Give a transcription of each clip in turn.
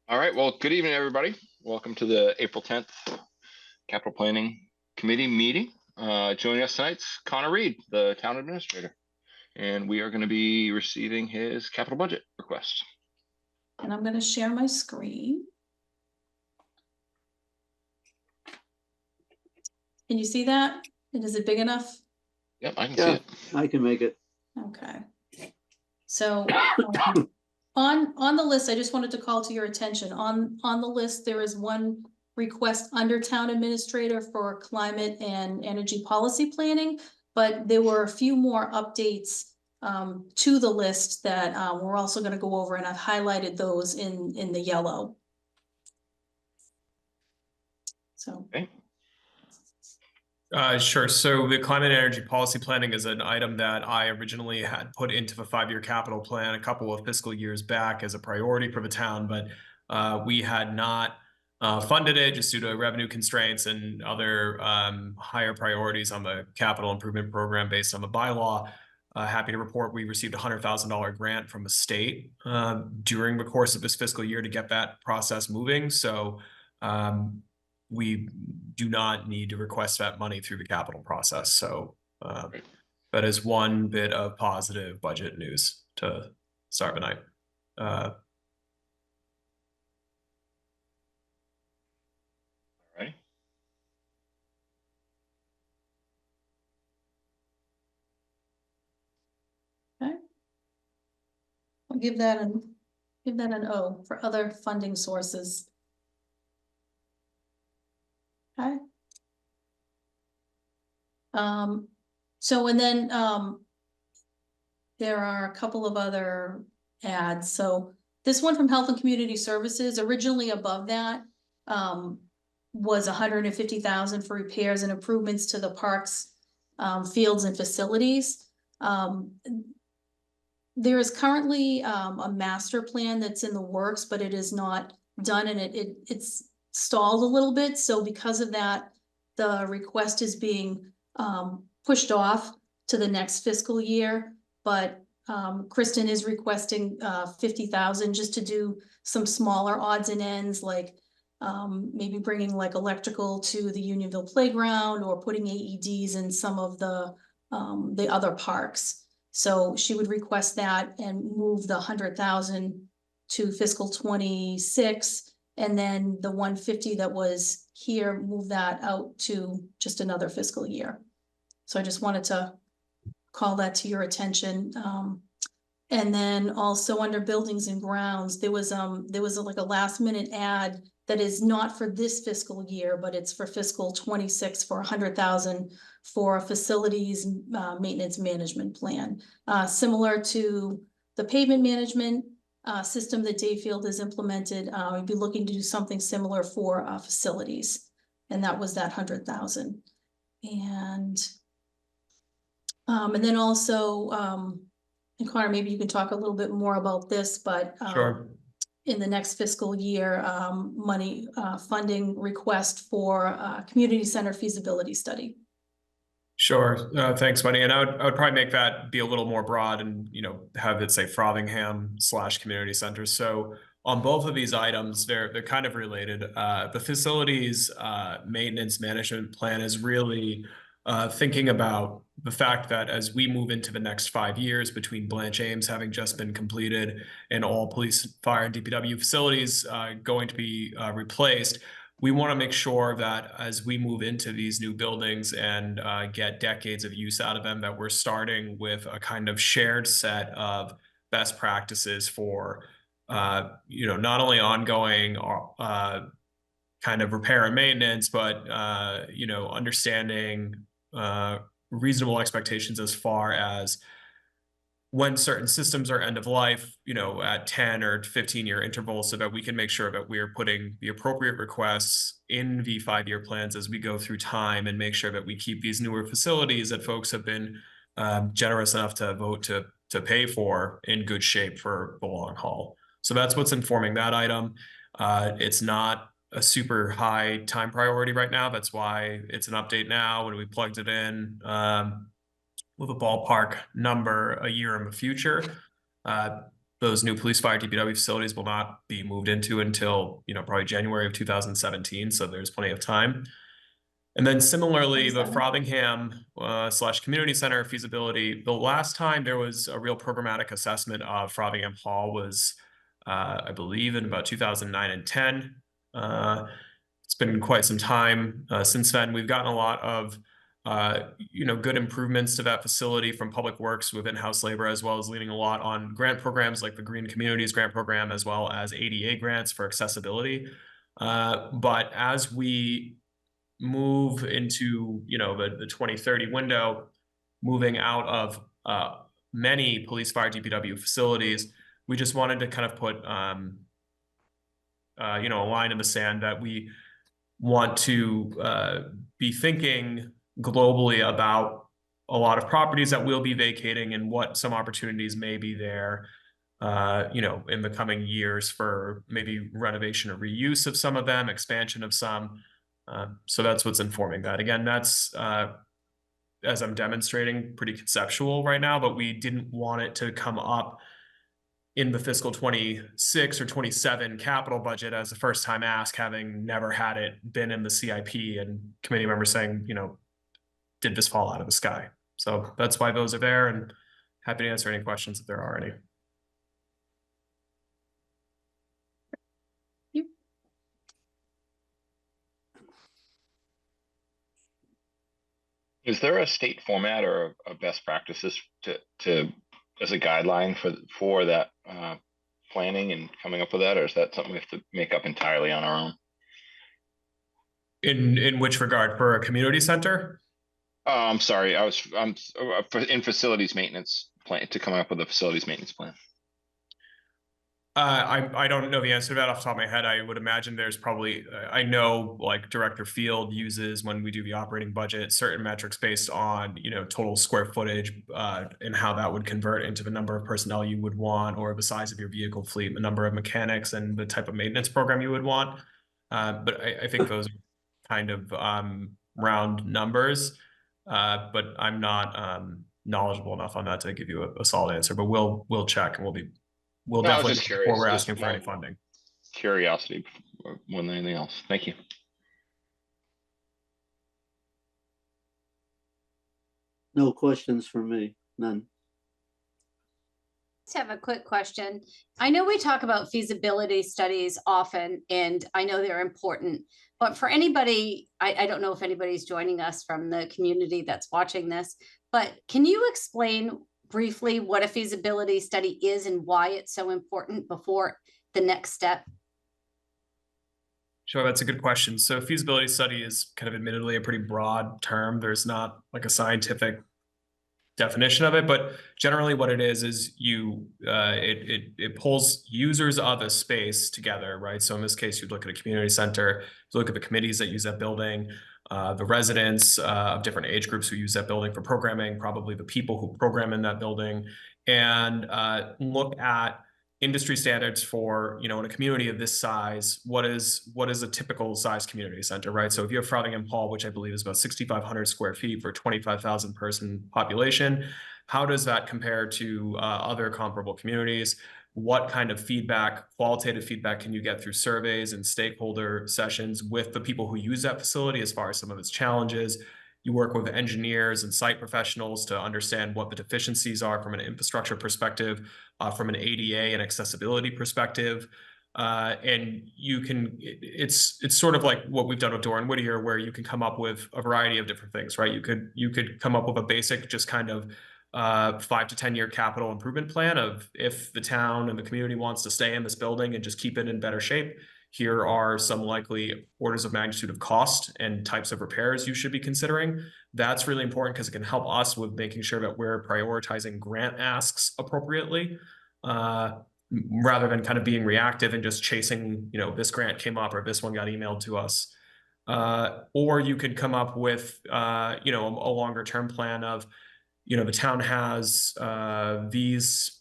All right. Well, good evening, everybody. Welcome to the April 10th Capital Planning Committee meeting. Joining us tonight's Connor Reed, the town administrator, and we are going to be receiving his capital budget request. And I'm going to share my screen. Can you see that? And is it big enough? Yep, I can see it. I can make it. Okay. So on the list, I just wanted to call to your attention. On the list, there is one request under town administrator for climate and energy policy planning, but there were a few more updates to the list that we're also going to go over, and I've highlighted those in the yellow. So. Okay. Sure. So the climate and energy policy planning is an item that I originally had put into the 5-year capital plan a couple of fiscal years back as a priority for the town, but we had not funded it just due to revenue constraints and other higher priorities on the capital improvement program based on the bylaw. Happy to report we received a $100,000 grant from the state during the course of this fiscal year to get that process moving. So we do not need to request that money through the capital process. So that is one bit of positive budget news to start the night. All right. Okay. I'll give that an O for other funding sources. Okay. So, and then there are a couple of other ads. So this one from Health and Community Services, originally above that was $150,000 for repairs and improvements to the parks, fields and facilities. There is currently a master plan that's in the works, but it is not done, and it's stalled a little bit. So because of that, the request is being pushed off to the next fiscal year. But Kristen is requesting $50,000 just to do some smaller odds and ends, like maybe bringing like electrical to the Unionville playground or putting AEDs in some of the other parks. So she would request that and move the $100,000 to fiscal 26. And then the 150 that was here, move that out to just another fiscal year. So I just wanted to call that to your attention. And then also under buildings and grounds, there was like a last minute ad that is not for this fiscal year, but it's for fiscal 26 for $100,000 for a facilities maintenance management plan, similar to the pavement management system that Dayfield has implemented. We'd be looking to do something similar for facilities, and that was that $100,000. And then also, and Connor, maybe you can talk a little bit more about this, but Sure. In the next fiscal year, money funding request for community center feasibility study. Sure. Thanks, Bunny. And I would probably make that be a little more broad and, have it say Frothingham/community centers. So on both of these items, they're kind of related. The facilities maintenance management plan is really thinking about the fact that as we move into the next 5 years, between Blanche Ames having just been completed and all police, fire, and DPW facilities going to be replaced, we want to make sure that as we move into these new buildings and get decades of use out of them, that we're starting with a kind of shared set of best practices for, not only ongoing kind of repair and maintenance, but, understanding reasonable expectations as far as when certain systems are end of life, at 10 or 15-year intervals, so that we can make sure that we are putting the appropriate requests in the 5-year plans as we go through time, and make sure that we keep these newer facilities that folks have been generous enough to vote to pay for in good shape for the long haul. So that's what's informing that item. It's not a super high time priority right now. That's why it's an update now when we plugged it in with a ballpark number a year in the future. those new police, fire, DPW facilities will not be moved into until, probably January of 2017. So there's plenty of time. And then similarly, the 27. Frothingham / community center feasibility, the last time there was a real programmatic assessment of Frothingham Hall was, I believe, in about 2009 and 10. It's been quite some time since then. We've gotten a lot of good improvements to that facility from Public Works with in-house labor, as well as leaning a lot on grant programs like the Green Communities Grant Program, as well as ADA grants for accessibility. But as we move into, the 2030 window, moving out of many police, fire, DPW facilities, we just wanted to kind of put, a line in the sand that we want to be thinking globally about a lot of properties that will be vacating and what some opportunities may be there, in the coming years for maybe renovation or reuse of some of them, expansion of some. So that's what's informing that. Again, that's, as I'm demonstrating, pretty conceptual right now, but we didn't want it to come up in the fiscal 26 or 27 capital budget as a first time ask, having never had it been in the CIP and committee members saying, did this fall out of the sky? So that's why those are there, and happy to answer any questions if there are any. Is there a state format or a best practices to as a guideline for that planning and coming up with that, or is that something we have to make up entirely on our own? In which regard? For a community center? I'm sorry, I'm in facilities maintenance plan, to come up with a facilities maintenance plan. I don't know the answer to that off the top of my head. I would imagine there's probably, I know like Director Field uses, when we do the operating budget, certain metrics based on, total square footage and how that would convert into the number of personnel you would want, or the size of your vehicle fleet, the number of mechanics, and the type of maintenance program you would want. But I think those are kind of round numbers, but I'm not knowledgeable enough on that to give you a solid answer, but we'll check, and we'll No, I was definitely, just curious, before we're just asking for any more funding. Curiosity more than anything else. Thank you. No questions from me, none. Just have a quick question. I know we talk about feasibility studies often, and I know they're important, but for anybody, I don't know if anybody's joining us from the community that's watching this, but can you explain briefly what a feasibility study is and why it's so important before the next step? Sure, that's a good question. So feasibility study is kind of admittedly a pretty broad term. There's not like a scientific definition of it, but generally what it is it pulls users of a space together, right? So in this case, you'd look at a community center, you look at the committees that use that building, the residents of different age groups who use that building for programming, probably the people who program in that building, and look at industry standards for, in a community of this size, what is a typical size community center, right? So if you have Frothingham Hall, which I believe is about 6,500 square feet for 25,000 person population, how does that compare to other comparable communities? What kind of feedback, qualitative feedback, can you get through surveys and stakeholder sessions with the people who use that facility as far as some of its challenges? You work with engineers and site professionals to understand what the deficiencies are from an infrastructure perspective, from an ADA and accessibility perspective. And you can, it's sort of like what we've done with Doran Whittier, where you can come up with a variety of different things, right? You could come up with a basic, just kind of 5 to 10 year capital improvement plan of, if the town and the community wants to stay in this building and just keep it in better shape, here are some likely orders of magnitude of cost and types of repairs you should be considering. That's really important because it can help us with making sure that we're prioritizing grant asks appropriately, rather than kind of being reactive and just chasing, this grant came up or this one got emailed to us. Or you could come up with, a longer term plan of, the town has these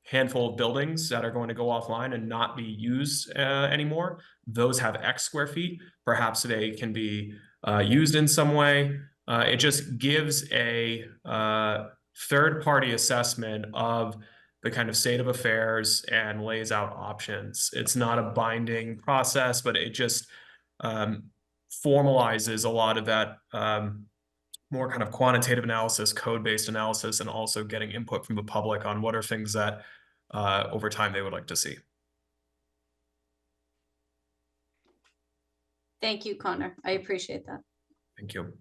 handful of buildings that are going to go offline and not be used anymore. Those have X square feet. Perhaps they can be used in some way. It just gives a third-party assessment of the kind of state of affairs and lays out options. It's not a binding process, but it just formalizes a lot of that more kind of quantitative analysis, code-based analysis, and also getting input from the public on what are things that over time they would like to see. Thank you, Connor. I appreciate that. Thank you.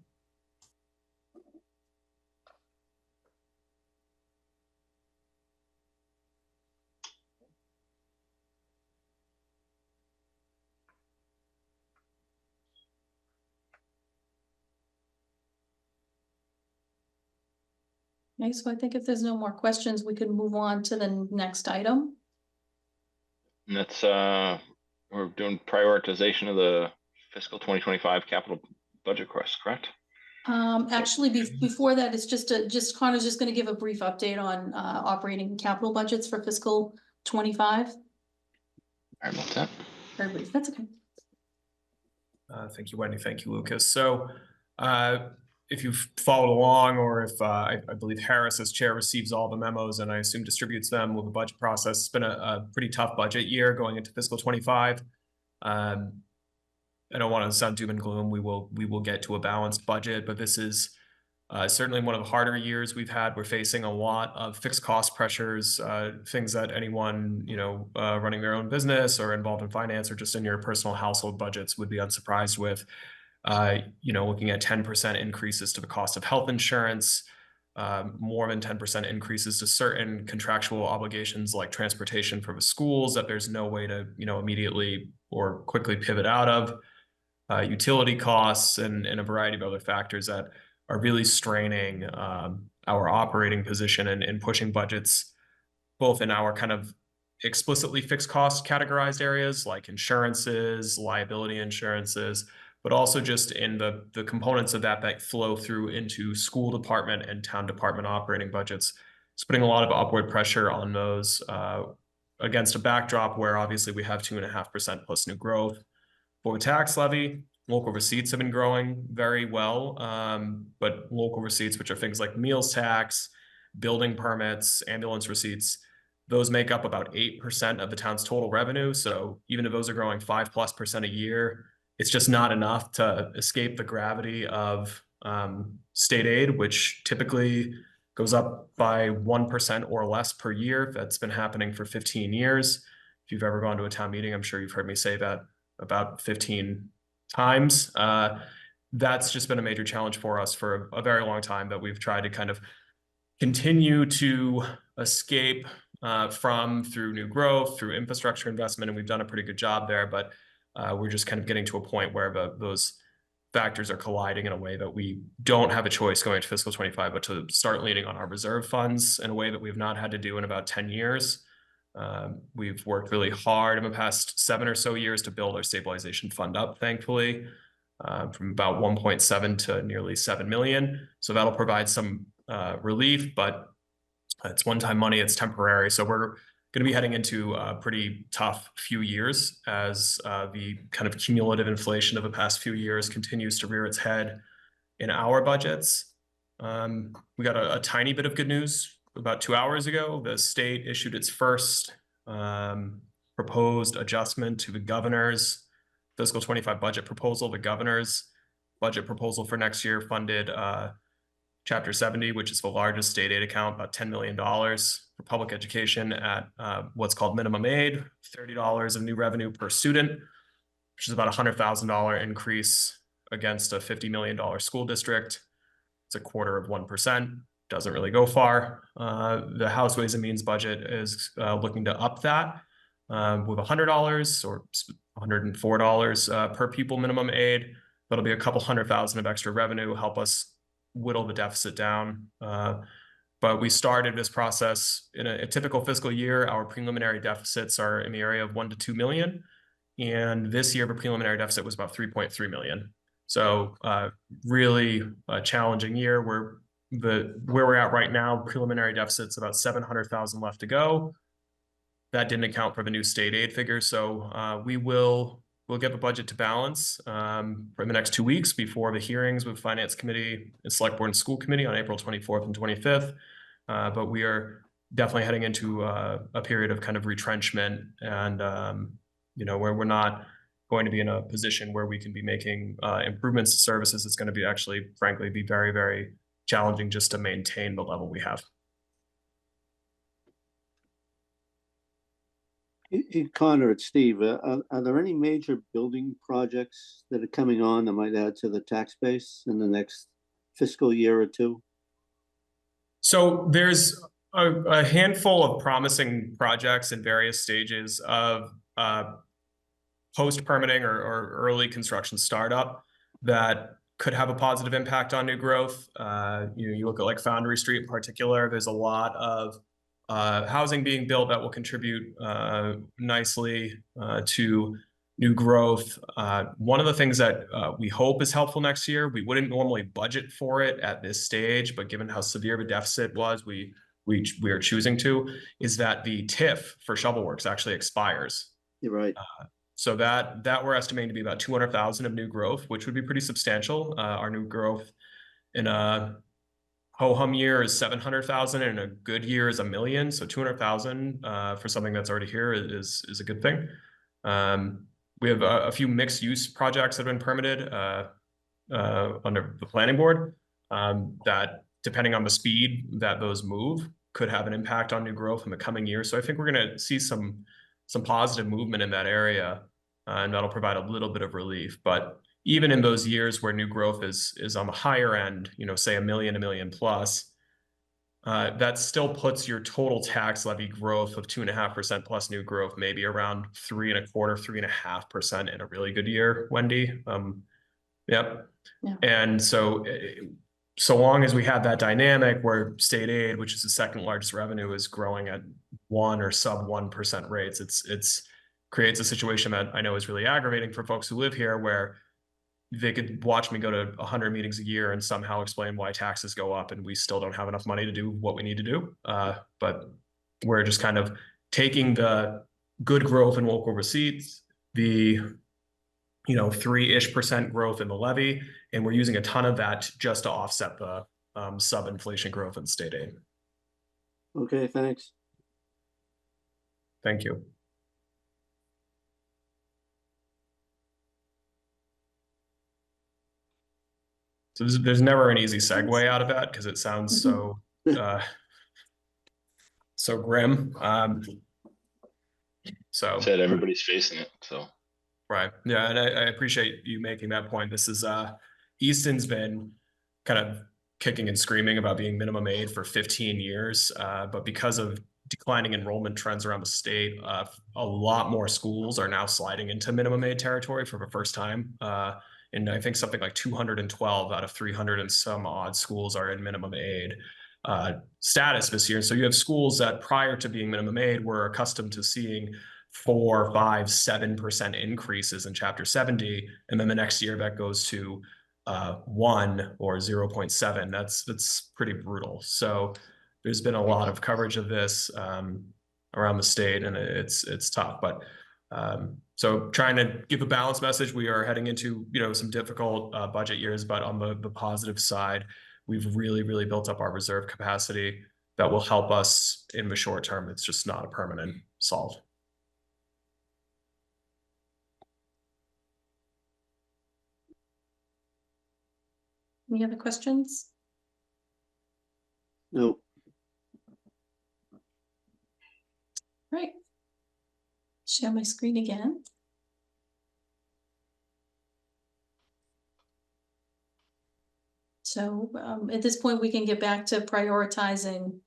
Okay, so I think if there's no more questions, we can move on to the next item. And that's, we're doing prioritization of the fiscal 2025 capital budget request, correct? Actually, before that, it's just Connor's just gonna give a brief update on operating capital budgets for fiscal 25. Sorry about that. Very brief, that's okay. Thank you, Wendy. Thank you, Lucas. So if you've followed along, or if I believe Harris as chair receives all the memos and I assume distributes them with the budget process, it's been a pretty tough budget year going into fiscal 25. I don't want to sound doom and gloom. We will get to a balanced budget, but this is certainly one of the harder years we've had. We're facing a lot of fixed cost pressures, things that anyone, running their own business or involved in finance or just in your personal household budgets would be unsurprised with. Looking at 10% increases to the cost of health insurance, more than 10% increases to certain contractual obligations like transportation for the schools that there's no way to, immediately or quickly pivot out of, utility costs and a variety of other factors that are really straining our operating position and pushing budgets, both in our kind of explicitly fixed cost categorized areas like insurances, liability insurances, but also just in the components of that flow through into school department and town department operating budgets. It's putting a lot of upward pressure on those against a backdrop where obviously we have 2.5% plus new growth. For the tax levy, local receipts have been growing very well, but local receipts, which are things like meals tax, building permits, ambulance receipts, those make up about 8% of the town's total revenue. So even if those are growing 5+% a year, it's just not enough to escape the gravity of state aid, which typically goes up by 1% or less per year. That's been happening for 15 years. If you've ever gone to a town meeting, I'm sure you've heard me say that about 15 times. That's just been a major challenge for us for a very long time that we've tried to kind of continue to escape from through new growth, through infrastructure investment, and we've done a pretty good job there, but we're just kind of getting to a point where those factors are colliding in a way that we don't have a choice going to fiscal 25, but to start leaning on our reserve funds in a way that we've not had to do in about 10 years. We've worked really hard in the past 7 or so years to build our stabilization fund up, thankfully, from about 1.7 to nearly 7 million. So that'll provide some relief, but it's one-time money, it's temporary. So we're going to be heading into a pretty tough few years as the kind of cumulative inflation of the past few years continues to rear its head in our budgets. We got a tiny bit of good news. About 2 hours ago, the state issued its first proposed adjustment to the governor's fiscal 25 budget proposal. The governor's budget proposal for next year funded Chapter 70, which is the largest state aid account, about $10 million for public education at what's called minimum aid, $30 of new revenue per student, which is about a $100,000 increase against a $50 million school district. It's 1/4%. Doesn't really go far. The House Ways and Means budget is looking to up that with $100 or $104 per pupil minimum aid. That'll be a couple $100,000 of extra revenue, help us whittle the deficit down. But we started this process in a typical fiscal year. Our preliminary deficits are in the area of 1 to 2 million. And this year, the preliminary deficit was about 3.3 million. So really a challenging year. Where we're at right now, preliminary deficit's about 700,000 left to go. That didn't account for the new state aid figure. So we'll get the budget to balance for the next 2 weeks before the hearings with Finance Committee and Select Board and School Committee on April 24th and 25th. But we are definitely heading into a period of kind of retrenchment, and where we're not going to be in a position where we can be making improvements to services. It's going to be actually, frankly, be very, very challenging just to maintain the level we have. Connor, it's Steve. Are there any major building projects that are coming on that might add to the tax base in the next fiscal year or two? So there's a handful of promising projects in various stages of post-permitting or early construction startup that could have a positive impact on new growth. You look at like Foundry Street in particular, there's a lot of housing being built that will contribute nicely to new growth. One of the things that we hope is helpful next year, we wouldn't normally budget for it at this stage, but given how severe of a deficit was, we are choosing to, is that the TIF for Shovelworks actually expires. You're right. So that we're estimating to be about 200,000 of new growth, which would be pretty substantial. Our new growth in a ho-hum year is 700,000, and a good year is 1 million. So 200,000 for something that's already here is a good thing. We have a few mixed use projects that have been permitted under the planning board that, depending on the speed that those move, could have an impact on new growth in the coming year. So I think we're going to see some positive movement in that area, and that'll provide a little bit of relief. But even in those years where new growth is on the higher end, say 1 million plus, that still puts your total tax levy growth of 2.5% plus new growth maybe around 3.25%, 3.5% in a really good year, Wendy. Yep. Yeah. And so long as we have that dynamic where state aid, which is the second largest revenue, is growing at 1 or sub 1% rates, it's creates a situation that I know is really aggravating for folks who live here, where they could watch me go to 100 meetings a year and somehow explain why taxes go up and we still don't have enough money to do what we need to do. But we're just kind of taking the good growth in local receipts, the 3-ish% growth in the levy, and we're using a ton of that just to offset the sub-inflation growth in state aid. Okay, thanks. Thank you. So there's never an easy segue out of that because it sounds so grim. So Said everybody's facing it. So right, yeah, and I appreciate you making that point. This is Easton's been kind of kicking and screaming about being minimum aid for 15 years, but because of declining enrollment trends around the state, a lot more schools are now sliding into minimum aid territory for the first time. And I think something like 212 out of 300 and some odd schools are in minimum aid status this year. So you have schools that prior to being minimum aid were accustomed to seeing 4, 5, 7% increases in Chapter 70, and then the next year that goes to 1 or 0.7. That's pretty brutal. So there's been a lot of coverage of this around the state, and it's tough. But so trying to give a balanced message, we are heading into some difficult budget years, but on the positive side, we've really built up our reserve capacity that will help us in the short term. It's just not a permanent solve. Any other questions? No. Right. Share my screen again. So at this point, we can get back to prioritizing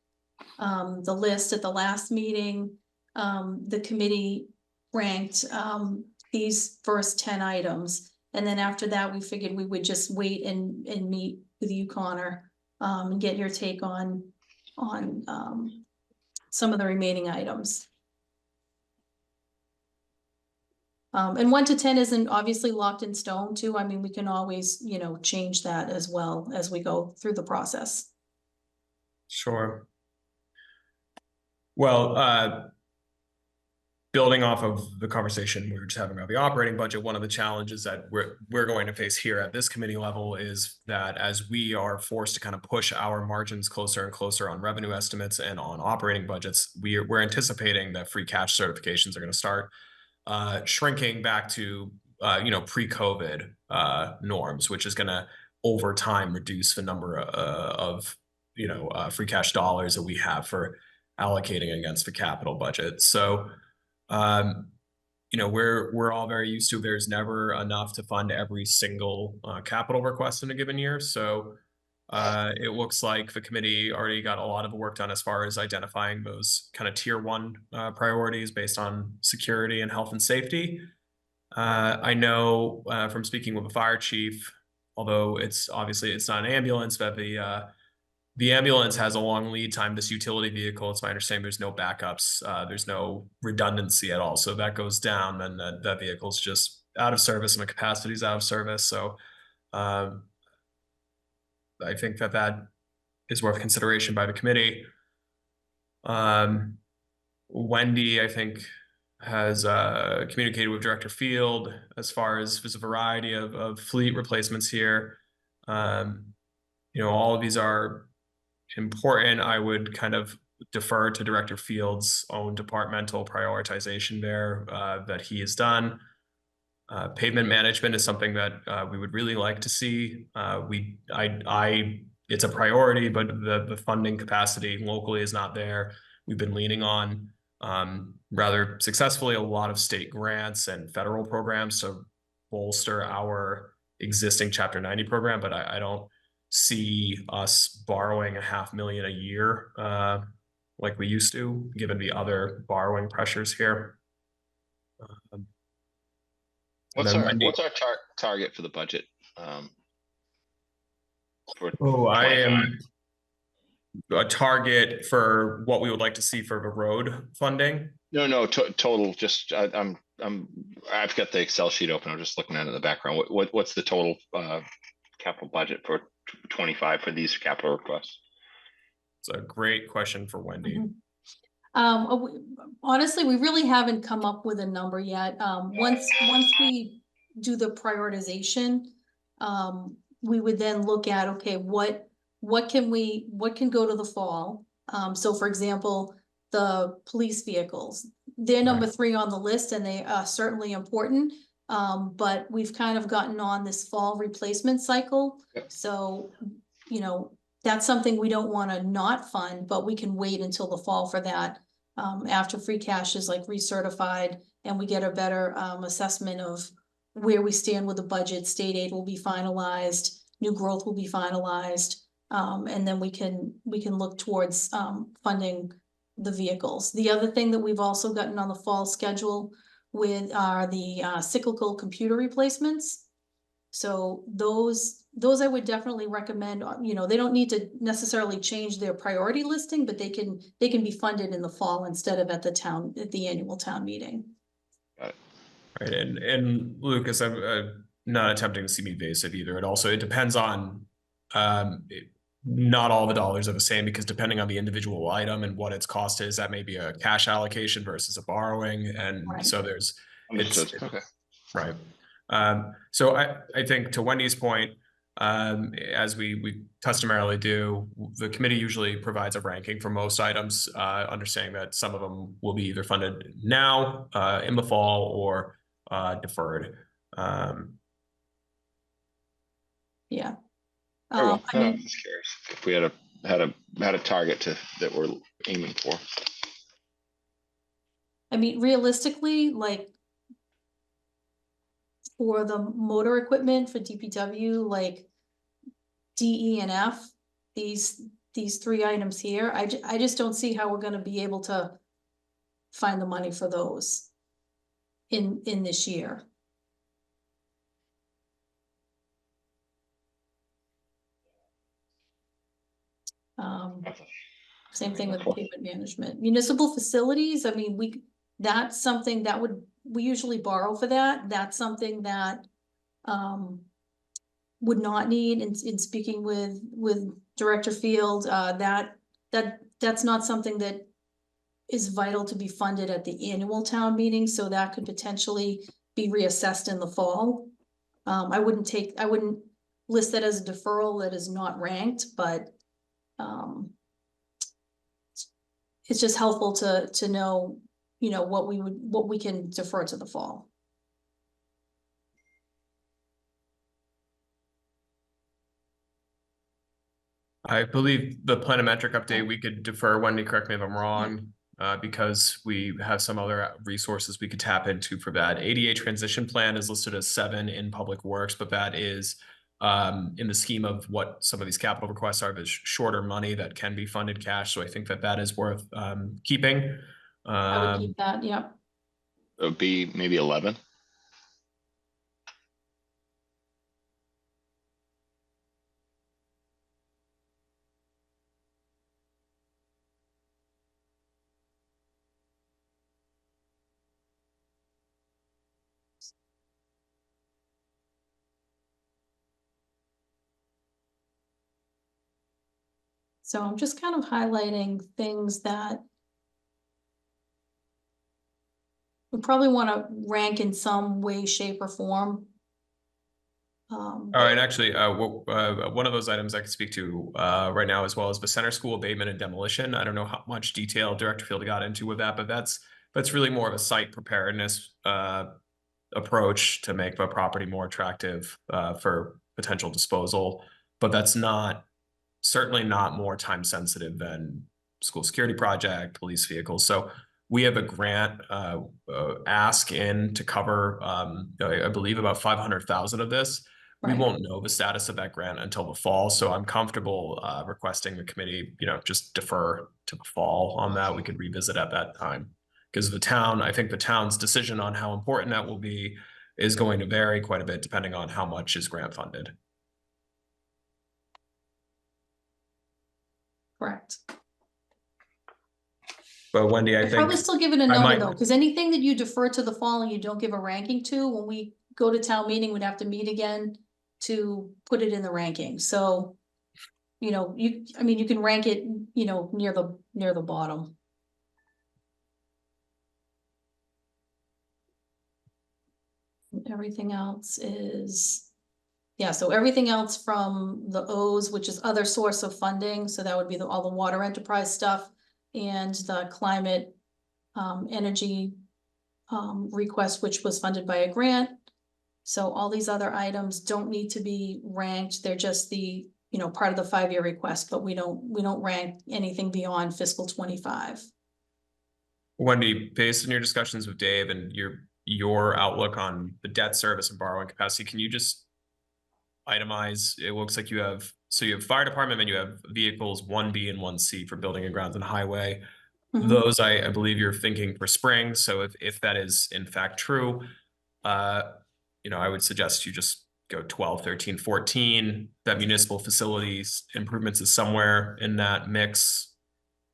the list. At the last meeting, the committee ranked these first 10 items. And then after that, we figured we would just wait and meet with you, Connor, and get your take on some of the remaining items. And 1 to 10 isn't obviously locked in stone too. I mean, we can always, change that as well as we go through the process. Sure. Well, building off of the conversation we were just having about the operating budget, one of the challenges that we're going to face here at this committee level is that as we are forced to kind of push our margins closer and closer on revenue estimates and on operating budgets, we're anticipating that free cash certifications are going to start shrinking back to pre-COVID norms, which is going to over time reduce the number of free cash dollars that we have for allocating against the capital budget. So we're all very used to there's never enough to fund every single capital request in a given year. So it looks like the committee already got a lot of work done as far as identifying those kind of tier 1 priorities based on security and health and safety. I know from speaking with the fire chief, although it's not an ambulance, that the ambulance has a long lead time. This utility vehicle, it's my understanding there's no backups. There's no redundancy at all. So that goes down, then that vehicle's just out of service and the capacity is out of service. So I think that is worth consideration by the committee. Wendy, I think, has communicated with Director Field as far as there's a variety of fleet replacements here. All of these are important. I would kind of defer to Director Field's own departmental prioritization there that he has done. Pavement management is something that we would really like to see. It's a priority, but the funding capacity locally is not there. We've been leaning on rather successfully a lot of state grants and federal programs to bolster our existing Chapter 90 program, but I don't see us borrowing $500,000 a year like we used to, given the other borrowing pressures here. What's our target for the budget? I am a target for what we would like to see for the road funding. No, total. Just I've got the Excel sheet open. I'm just looking at it in the background. What's the total capital budget for 25 for these capital requests? It's a great question for Wendy. Honestly, we really haven't come up with a number yet. Once we do the prioritization, we would then look at, okay, what can go to the fall? So for example, the police vehicles, they're number 3 on the list and they are certainly important. But we've kind of gotten on this fall replacement cycle. Yep. So, that's something we don't want to not fund, but we can wait until the fall for that. After free cash is like recertified and we get a better assessment of where we stand with the budget, state aid will be finalized, new growth will be finalized. And then we can look towards funding the vehicles. The other thing that we've also gotten on the fall schedule with are the cyclical computer replacements. So those I would definitely recommend. They don't need to necessarily change their priority listing, but they can be funded in the fall instead of at the annual town meeting. Got it. Right, and Lucas, I'm not attempting to seem evasive either. It depends on not all the dollars are the same, because depending on the individual item and what its cost is, that may be a cash allocation versus a borrowing. And right. So Okay. Right. So I think to Wendy's point, as we customarily do, the committee usually provides a ranking for most items, understanding that some of them will be either funded now, in the fall, or deferred. Yeah. I'm just curious if we had a target that we're aiming for. Realistically, like for the motor equipment for DPW, like D, E, and F, these 3 items here, I just don't see how we're going to be able to find the money for those in this year. Same thing with pavement management. Municipal facilities, that's something that we usually borrow for that. That's something that would not need, in speaking with Director Field, that's not something that is vital to be funded at the annual town meeting, so that could potentially be reassessed in the fall. I wouldn't list that as a deferral that is not ranked, but it's just helpful to know, you know, what we can defer to the fall. I believe the planimetric update, we could defer. Wendy, correct me if I'm wrong, because we have some other resources we could tap into for that. ADA transition plan is listed as 7 in public works, but that is in the scheme of what some of these capital requests are, is shorter money that can be funded cash. So I think that is worth keeping. I would keep that, yeah. It would be maybe 11. So I'm just kind of highlighting things that we probably want to rank in some way, shape, or form. All right, actually, one of those items I could speak to right now, as well as the center school abatement and demolition. I don't know how much detail Director Field got into with that, but that's really more of a site preparedness approach to make the property more attractive for potential disposal. But that's certainly not more time sensitive than school security project, police vehicles. So we have a grant ask in to cover, I believe, about 500,000 of this. Right. We won't know the status of that grant until the fall. So I'm comfortable requesting the committee, just defer to the fall on that. We could revisit at that time. Because I think the town's decision on how important that will be is going to vary quite a bit depending on how much is grant funded. Correct. But Wendy, I I'd think probably still give it a I number might- though, because anything that you defer to the fall and you don't give a ranking to, when we go to town meeting, we'd have to meet again to put it in the ranking. So, you can rank it, near the bottom. Everything else is, so everything else from the O's, which is other source of funding, so that would be all the water enterprise stuff and the climate energy request, which was funded by a grant. So all these other items don't need to be ranked. They're just the, part of the 5-year request, but we don't rank anything beyond fiscal 25. Wendy, based on your discussions with Dave and your outlook on the debt service and borrowing capacity, can you just itemize? It looks like you have fire department and you have vehicles 1B and 1C for building and grounds and highway. Mhm. Those I believe you're thinking for spring. So if that is in fact true, I would suggest you just go 12, 13, 14. That municipal facilities improvements is somewhere in that mix.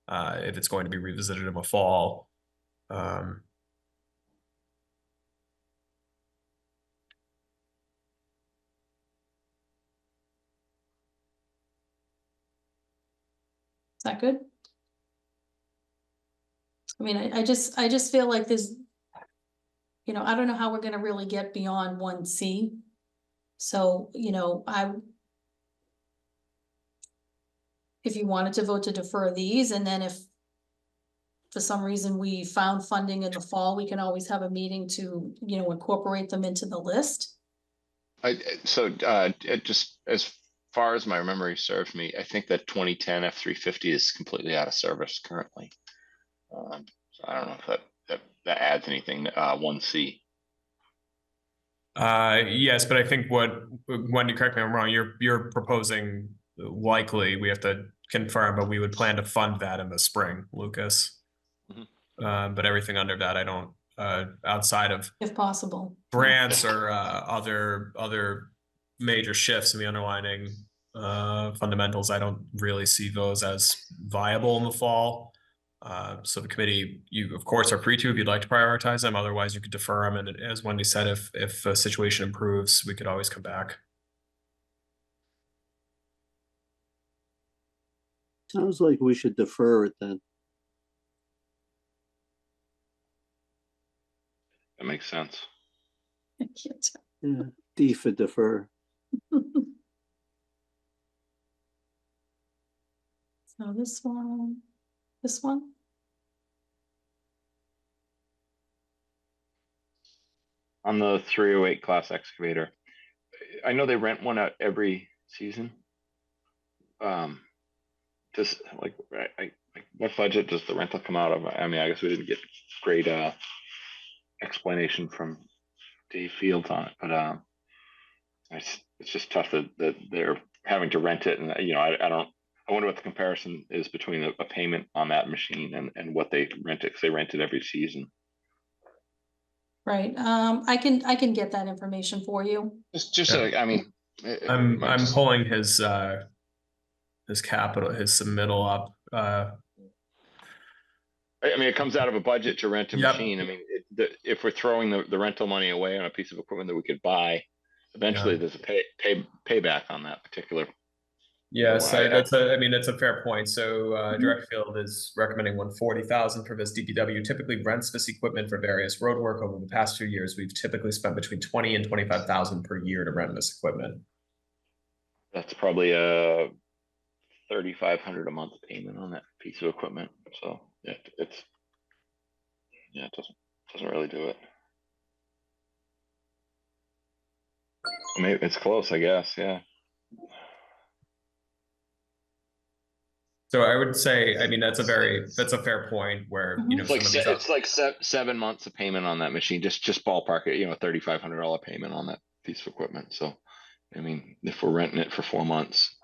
If it's going to be revisited in the fall. Is that good? I mean, I just feel like there's, I don't know how we're gonna really get beyond 1C. So, if you wanted to vote to defer these, and then if for some reason we found funding in the fall, we can always have a meeting to, incorporate them into the list. Just as far as my memory serves me, I think that 2010 F-350 is completely out of service currently. So I don't know if that adds anything. 1C. Yes, but I think Wendy, correct me if I'm wrong, you're proposing likely, we have to confirm, but we would plan to fund that in the spring, Lucas. Mhm. But everything under that, I don't, outside of If possible. grants or other major shifts in the underlying fundamentals, I don't really see those as viable in the fall. So the committee, you of course are free to if you'd like to prioritize them. Otherwise, you could defer them. And as Wendy said, if a situation improves, we could always come back. Sounds like we should defer it then. That makes sense. I can't tell. Yeah, D for defer. So this one, On the 308 class excavator, I know they rent one out every season. Just like, like what budget does the rental come out of? I mean, I guess we didn't get great explanation from Dave Fields on it, but it's just tough that they're having to rent it, and I wonder what the comparison is between a payment on that machine and what they rent it, because they rent it every season. right, I can get that information for you. Just Yeah. I mean, I'm pulling his capital, his submittal up. I mean, it comes out of a budget to rent a Yep. machine. I mean, if we're throwing the rental money away on a piece of equipment that we could buy, eventually Yeah. there's a payback on that particular. Yeah, Well, so I mean, it's a fair point. So Mhm. Director Field is recommending 140,000 for this. DPW typically rents this equipment for various road work. Over the past 2 years, we've typically spent between 20 and 25,000 per year to rent this equipment. That's probably a 3,500 a month payment on that piece of equipment. So it doesn't really do it. Maybe it's close, I guess. Yeah. So I would say, I mean, that's a fair point where, you know, It's like some of these it's like 7 months of payment on that machine. Just ballpark it. $3,500 payment on that piece of equipment. So, I mean, if we're renting it for 4 months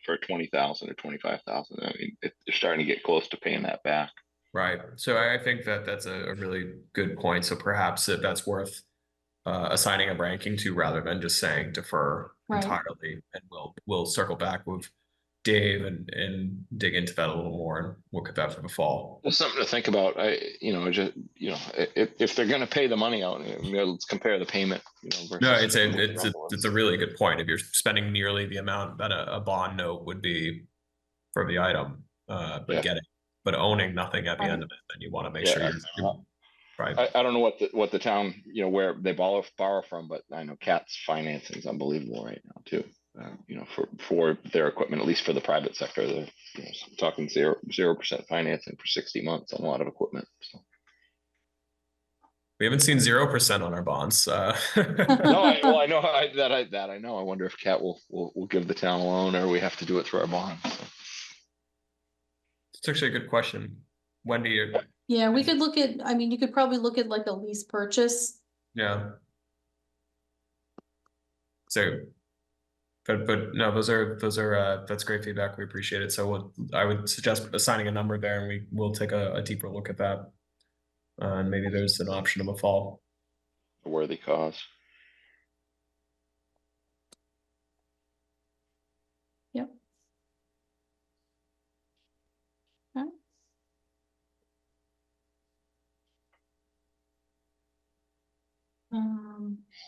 for 20,000 or 25,000, I mean, you're starting to get close to paying that back. Right. So I think that's a really good point. So perhaps that's worth assigning a ranking to rather than just saying defer Right. entirely. And we'll circle back with Dave and dig into that a little more and look at that for the fall. Well, something to think about. If they're going to pay the money out, let's compare the payment. Versus No, it's a really good point. If you're spending nearly the amount that a bond note would be for the item, but owning nothing at the end of it, then you want to make sure you're right. I don't know what the town, where they borrow from, but I know Cat's financing is unbelievable right now too. For their equipment, at least for the private sector, they're talking 0% financing for 60 months on a lot of equipment. So. We haven't seen 0% on our bonds. No, I know that. I know. I wonder if Cat will give the town a loan, or we have to do it through our bonds. So. It's actually a good question. When do you? Yeah, we could look at, I mean, you could probably look at like a lease purchase. Yeah. So, but no, those are that's great feedback. We appreciate it. So I would suggest assigning a number there, and we'll take a deeper look at that. And maybe there's an option of a fall. A worthy cause. Yep. Okay.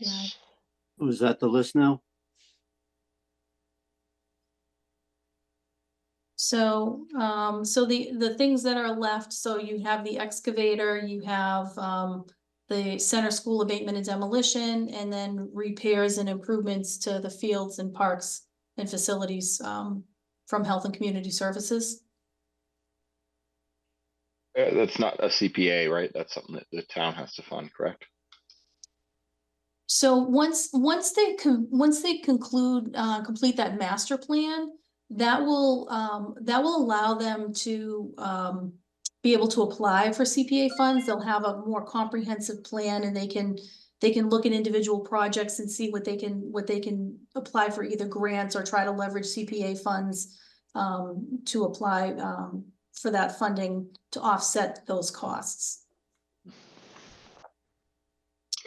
Yeah. Was that the list now? So, so the things that are left, so you have the excavator, you have, the center school abatement and demolition, and then repairs and improvements to the fields and parks and facilities, from Health and Community Services. That's not a CPA, right? That's something that the town has to fund, correct? So once they conclude, complete that master plan, that will allow them to, be able to apply for CPA funds. They'll have a more comprehensive plan, and they can look at individual projects and see what they can apply for, either grants or try to leverage CPA funds, to apply, for that funding to offset those costs.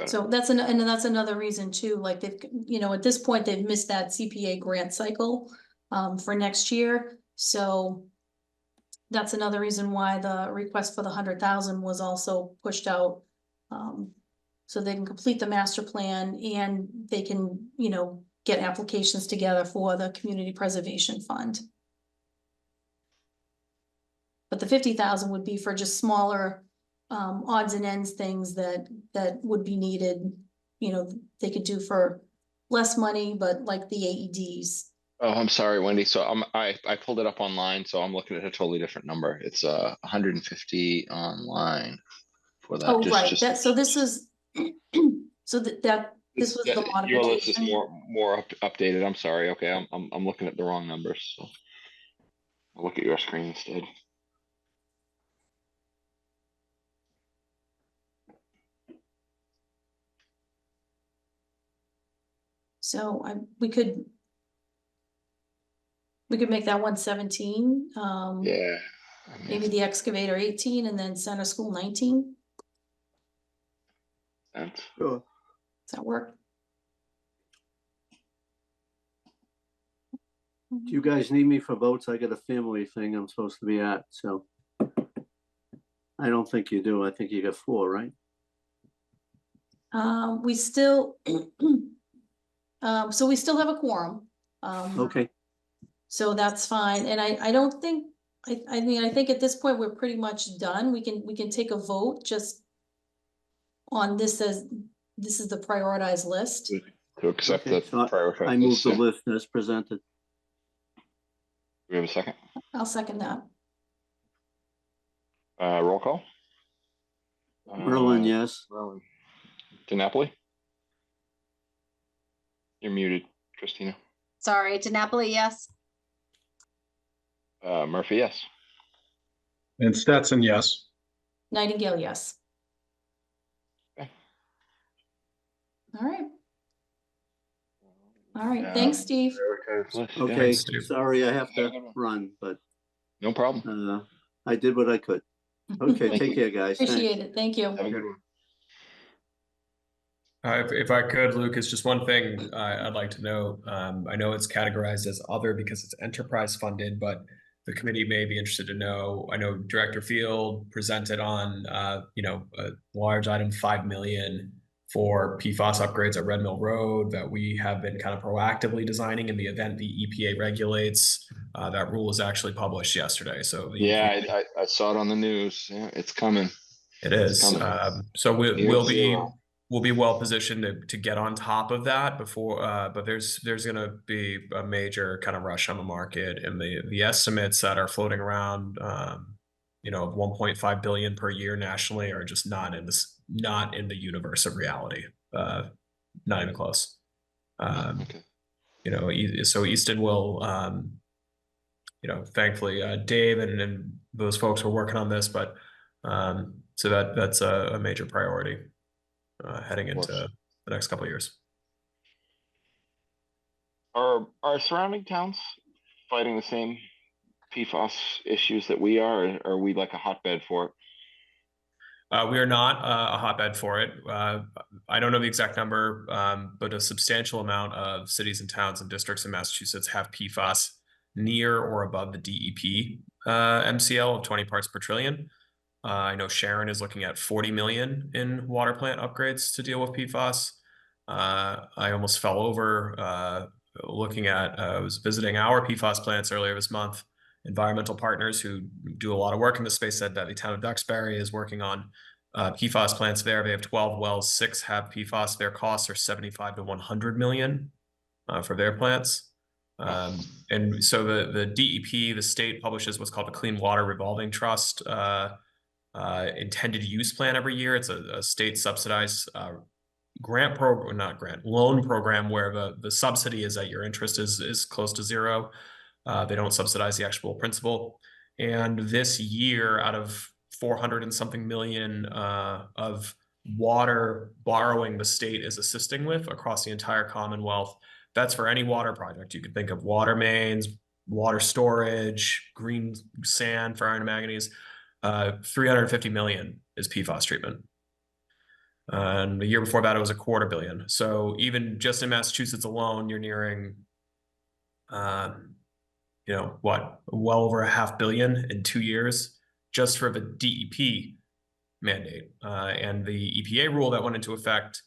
So that's and that's another reason too, like they've, at this point, they've missed that CPA grant cycle, for next year. So that's another reason why the request for the 100,000 was also pushed out. So they can complete the master plan, and they can, get applications together for the community preservation fund. But the 50,000 would be for just smaller odds and ends things that would be needed, you know, they could do for less money, but like the AEDs. Oh, I'm sorry, Wendy. So I pulled it up online, so I'm looking at a totally different number. It's 150 online for that. Oh, Just right, that, so this is, so this was the your list is modification. more updated. I'm sorry. Okay, I'm looking at the wrong numbers. So I'll look at your screen instead. So we could make that 117, Yeah. I mean, maybe the excavator 18 and then center school 19. that's- Sure. Does that work? Do you guys need me for votes? I got a family thing I'm supposed to be at, so. I don't think you do. I think you got 4, right? We still, so we still have a quorum. Okay, So that's fine, and I don't think, I mean, I think at this point, we're pretty much done, we can take a vote just on this as, this is the prioritized list. To accept Okay, the so prioritized I move list, the yeah. list as presented. We have a second. I'll second that. Roll call. Merlin, yes. Merlin. DiNapoli? You're muted, Christina. Sorry, DiNapoli, yes. Murphy, yes. And Stetson, yes. Nightingale, yes. Okay. All right, thanks, Steve. Prioritized list, yeah. Okay, Thanks, Steve. sorry, I have Have a to good one. run, but No problem. I did what I could. Okay, Thank take care, guys. Thanks. Appreciate it, thank you. Have a good one. If I could, Lucas, just one thing I'd like to know. I know it's categorized as other because it's enterprise funded, but the committee may be interested to know. I know Director Field presented on, a large item, 5 million for PFAS upgrades at Red Mill Road that we have been kind of proactively designing in the event the EPA regulates. That rule was actually published yesterday, so the Yeah, EPA I saw it on the news. Yeah, it's coming. it is. coming. So Near zero. we'll be well positioned to get on top of that before. But there's going to be a major kind of rush on the market, and the estimates that are floating around, of 1.5 billion per year nationally are just not in the universe of reality. Not even close. Okay. So Easton will, thankfully, Dave and those folks are working on this, but so that's a major priority heading into the next couple of years. Are surrounding towns fighting the same PFAS issues that we are, or are we like a hotbed for it? We are not a hotbed for it. I don't know the exact number, but a substantial amount of cities and towns and districts in Massachusetts have PFAS near or above the DEP MCL of 20 parts per trillion. I know Sharon is looking at 40 million in water plant upgrades to deal with PFAS. I almost fell over looking at, I was visiting our PFAS plants earlier this month. Environmental partners who do a lot of work in the space said that the town of Duxbury is working on PFAS plants there. They have 12 wells, 6 have PFAS. Their costs are 75 to 100 million for their plants. And so the DEP, the state, publishes what's called a Clean Water Revolving Trust intended use plan every year. It's a state subsidized loan program where the subsidy is that your interest is close to zero. They don't subsidize the actual principal. And this year, out of 400 and something million of water borrowing the state is assisting with across the entire Commonwealth, that's for any water project. You could think of water mains, water storage, green sand for iron and manganese. 350 million is PFAS treatment. And the year before that, it was $250 million. So even just in Massachusetts alone, you're nearing, well over $500 million in 2 years just for the DEP mandate. And the EPA rule that went into effect,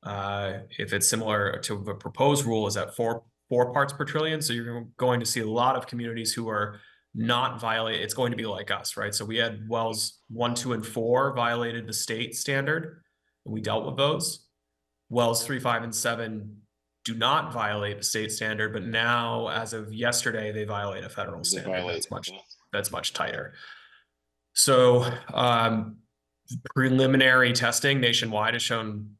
if it's similar to the proposed rule, is at 4 parts per trillion. So you're going to see a lot of communities who are not violate, it's going to be like us, right? So we had wells 1, 2, and 4 violated the state standard, and we dealt with those. Wells 3, 5, and 7 do not violate the state standard, but now, as of yesterday, they violate a federal standard. That's much tighter. So preliminary testing nationwide has shown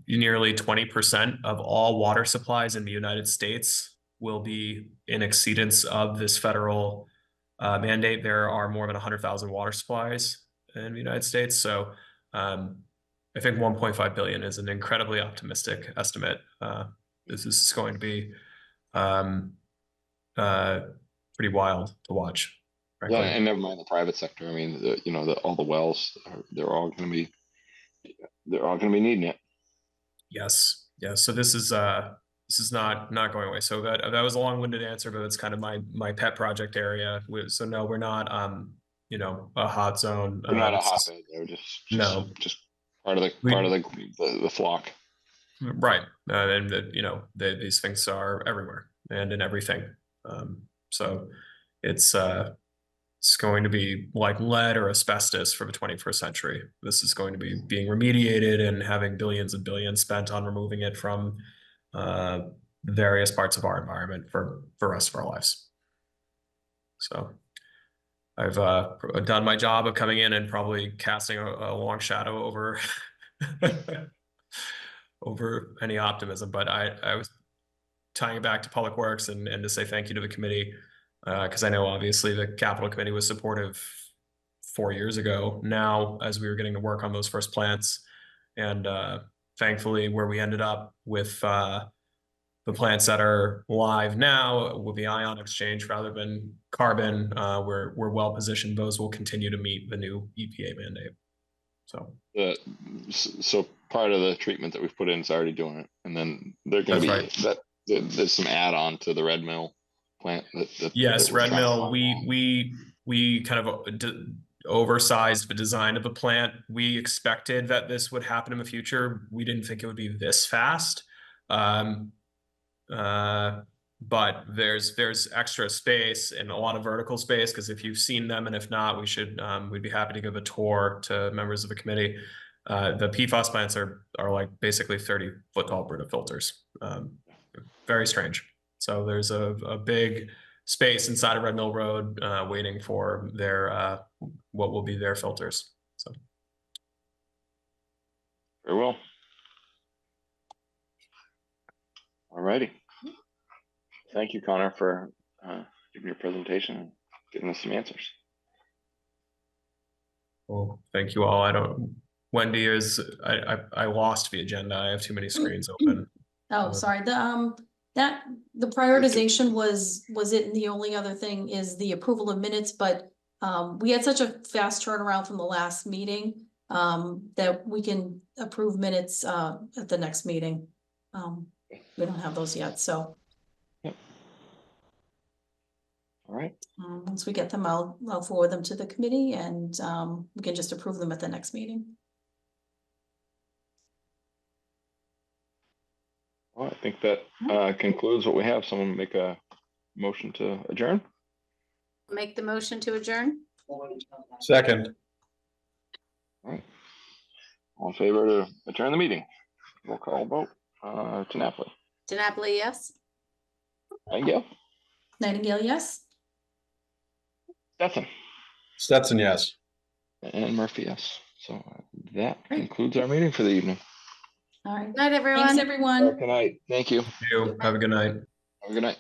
nearly 20% of all water supplies in the United States will be in exceedance of this federal mandate. There are more than 100,000 water supplies in the United States. So I think 1.5 billion is an incredibly optimistic estimate. This is going to be pretty wild to watch. Yeah, and never mind the private sector. I mean, all the wells, they're all going to be needing it. Yes. So this is not going away. So that was a long-winded answer, but it's kind of my pet project area. So no, we're not a hot zone. We're not a hotbed. They're just part of the flock. Right. And these things are everywhere and in everything. So it's going to be like lead or asbestos for the 21st century. This is going to be being remediated and having billions and billions spent on removing it from various parts of our environment for the rest of our lives. So I've done my job of coming in and probably casting a long shadow over over any optimism, but I was tying it back to Public Works and to say thank you to the committee, because I know obviously the Capital Committee was supportive 4 years ago now as we were getting to work on those first plants, and thankfully where we ended up with the plants that are live now with the ion exchange rather than carbon, we're well positioned. Those will continue to meet the new EPA mandate. So part of the treatment that we've put in is already doing it, and then they're going to be there's some add-on to the Red Mill plant. Yes, Red Mill. We kind of oversized the design of the plant. We expected that this would happen in the future. We didn't think it would be this fast. But there's extra space and a lot of vertical space, because if you've seen them, and if not, we'd be happy to give a tour to members of the committee. The PFAS plants are like basically 30-foot tall Brita filters. Very strange. So there's a big space inside of Red Mill Road waiting for their what will be their filters. So very well. All righty. Thank you, Connor, for giving your presentation and giving us some answers. Well, thank you all. Wendy I lost the agenda. I have too many screens open. Oh, sorry. The prioritization was it, and the only other thing is the approval of minutes, but we had such a fast turnaround from the last meeting that we can approve minutes at the next meeting. We don't have those yet, so. Yep. All right. Once we get them, I'll forward them to the committee, and we can just approve them at the next meeting. Well, I think that concludes what we have. Someone make a motion to adjourn. Make the motion to adjourn. Second. All right. All in favor to adjourn the meeting? Roll call vote. DiNapoli. DiNapoli, yes. Nightingale. Nightingale, yes. Stetson, yes. And Murphy, yes. So that concludes our meeting for the evening. All right. Good night, everyone. Thanks, everyone. Good night. Thank you. Thank you. Have a good night. Have a good night.